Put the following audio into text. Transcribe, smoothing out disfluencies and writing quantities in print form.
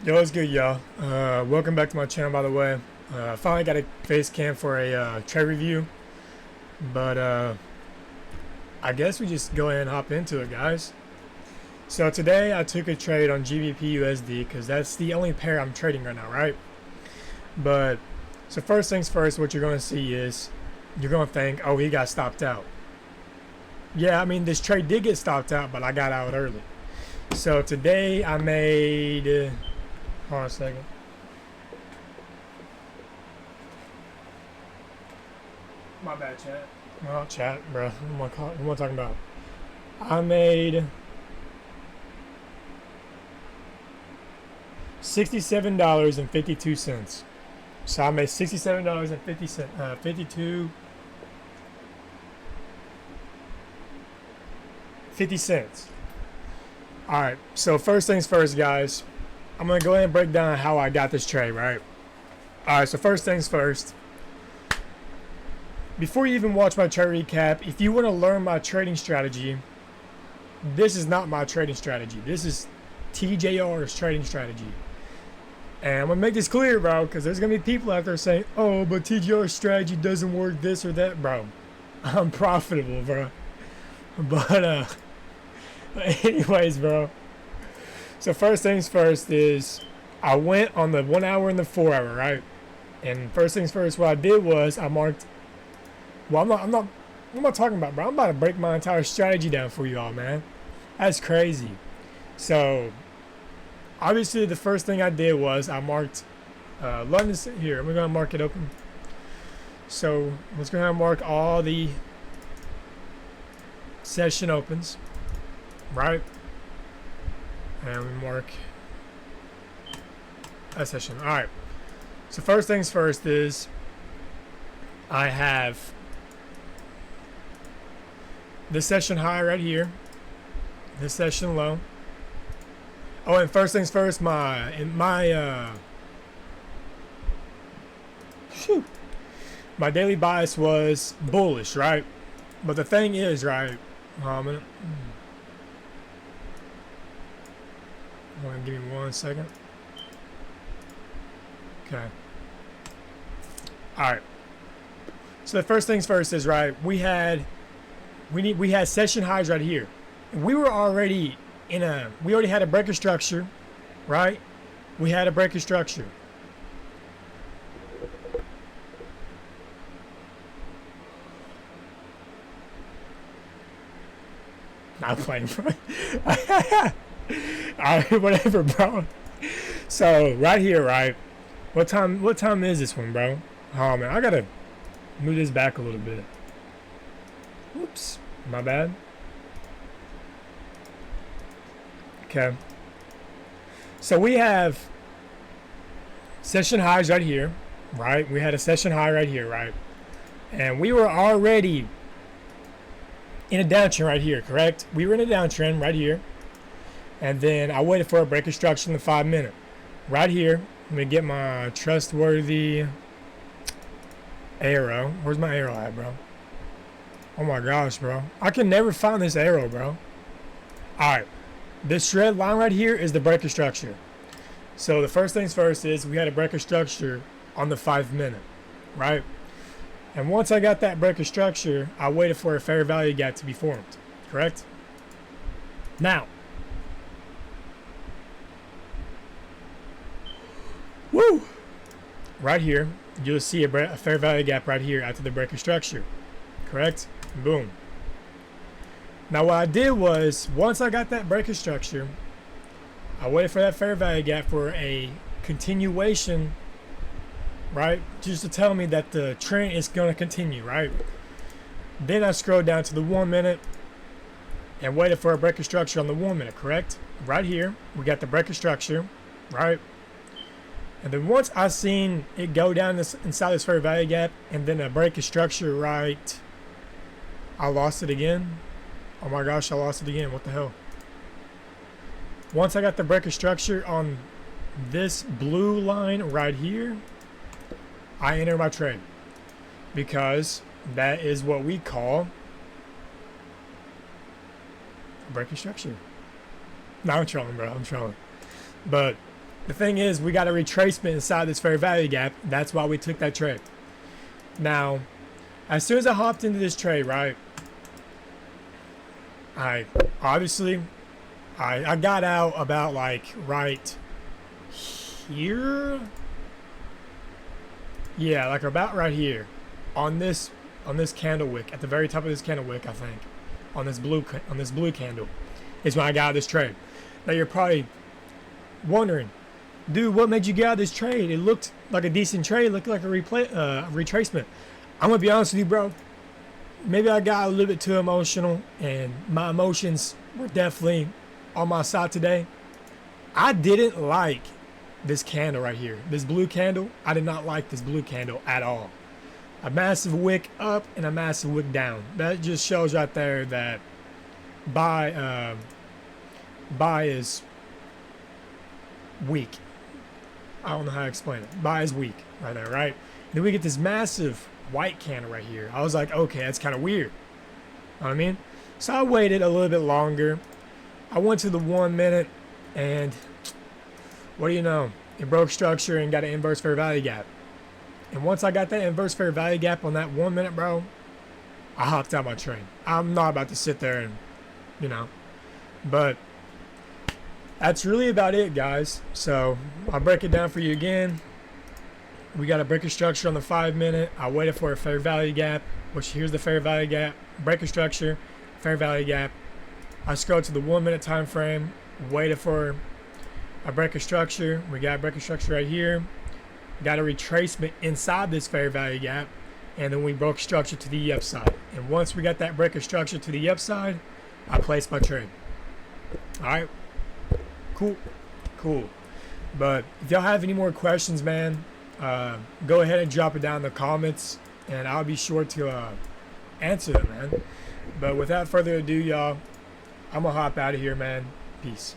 Yo, what's good, y'all? Welcome back to my channel, by the way. Finally got a face cam for a trade review, but I guess we just go ahead and hop into it, guys. So today I took a trade on GBP USD because that's the only pair I'm trading right now, right? But so first things first, what you're going to see is you're going to think, oh, he got stopped out. Yeah, I mean, this trade did get stopped out, but I got out early. So today I made. Hold on a second. My bad, chat. Oh, chat, bro. What am I talking about? I made $67.52. So I made $67.50. 50 cents. All right. So first things first, guys. I'm going to go ahead and break down how I got this trade, right? All right, so first things first. Before you even watch my trade recap, if you want to learn my trading strategy, this is not my trading strategy. This is TJR's trading strategy. And I'm going to make this clear, bro, because there's going to be people out there saying, oh, but TJR's strategy doesn't work this or that, bro. I'm profitable, bro. But, anyways, bro. So first things first is I went on the 1 hour and the 4 hour, right? And first things first, what I did was I marked. Well, I'm not. What am I talking about, bro? I'm about to break my entire strategy down for you all, man. That's crazy. So obviously, the first thing I did was I marked London here. I'm gonna mark it open. So let's go ahead and mark all the session opens, right? And we mark that session. All right. So first things first is I have this session high right here, this session low. Oh, and first things first, my daily bias was bullish, right? But the thing is, right? Give me 1 second. Okay. All right. So the first things first is, right, we had session highs right here. We already had a breaker structure, right? We had a breaker structure. Not playing, bro. Alright, whatever, bro. So right here, right? What time is this one, bro? Oh man, I gotta move this back a little bit. Oops, my bad. Okay. So we have session highs right here, right? We had a session high right here, right? And we were already in a downtrend right here, correct? We were in a downtrend right here. And then I waited for a breaker structure in the 5 minute. Right here, let me get my trustworthy arrow. Where's my arrow at, bro? Oh my gosh, bro. I can never find this arrow, bro. Alright. This red line right here is the breaker structure. So the first things first is we had a breaker structure on the 5 minute, right? And once I got that breaker structure, I waited for a fair value gap to be formed, correct? Now, woo! Right here, you'll see a fair value gap right here after the breaker structure, correct? Boom. Now what I did was, once I got that breaker structure, I waited for that fair value gap for a continuation, right? Just to tell me that the trend is going to continue, right? Then I scrolled down to the 1 minute and waited for a breaker structure on the 1 minute, correct? Right here, we got the breaker structure, right? And then once I seen it go down inside this fair value gap and then a breaker structure, right, I lost it again. Oh my gosh, I lost it again. What the hell? Once I got the breaker structure on this blue line right here, I enter my trade because that is what we call breaker structure. No, I'm trolling, bro. I'm trolling. But The thing is, we got a retracement inside this fair value gap. That's why we took that trade. Now, as soon as I hopped into this trade, right, I got out about like right here. Yeah, like about right here on this candle wick, at the very top of this candle wick, I think, on this blue candle is when I got out of this trade. Now you're probably wondering, dude, what made you get out of this trade? It looked like a decent trade, looked like a retracement. I'm gonna be honest with you, bro. Maybe I got a little bit too emotional, and my emotions were definitely on my side today. I didn't like this candle right here, this blue candle. I did not like this blue candle at all. A massive wick up and a massive wick down. That just shows right there that buy is weak. I don't know how to explain it. Buy is weak right there, right? Then we get this massive white candle right here. I was like, okay, that's kind of weird. Know what I mean? So I waited a little bit longer. I went to the 1 minute, and what do you know? It broke structure and got an inverse fair value gap. And once I got that inverse fair value gap on that 1 minute, bro, I hopped out my train. I'm not about to sit there and, you know, but that's really about it, guys. So I'll break it down for you again. We got a breaker structure on the 5 minute. I waited for a fair value gap, which here's the fair value gap, breaker structure, fair value gap. I scrolled to the 1 minute time frame, waited for a breaker structure. We got a breaker structure right here. Got a retracement inside this fair value gap, and then we broke structure to the upside. And once we got that breaker structure to the upside, I placed my trade. All right, cool. But if y'all have any more questions, man, go ahead and drop it down in the comments, and I'll be sure to answer them, man. But without further ado, y'all, I'm gonna hop out of here, man. Peace.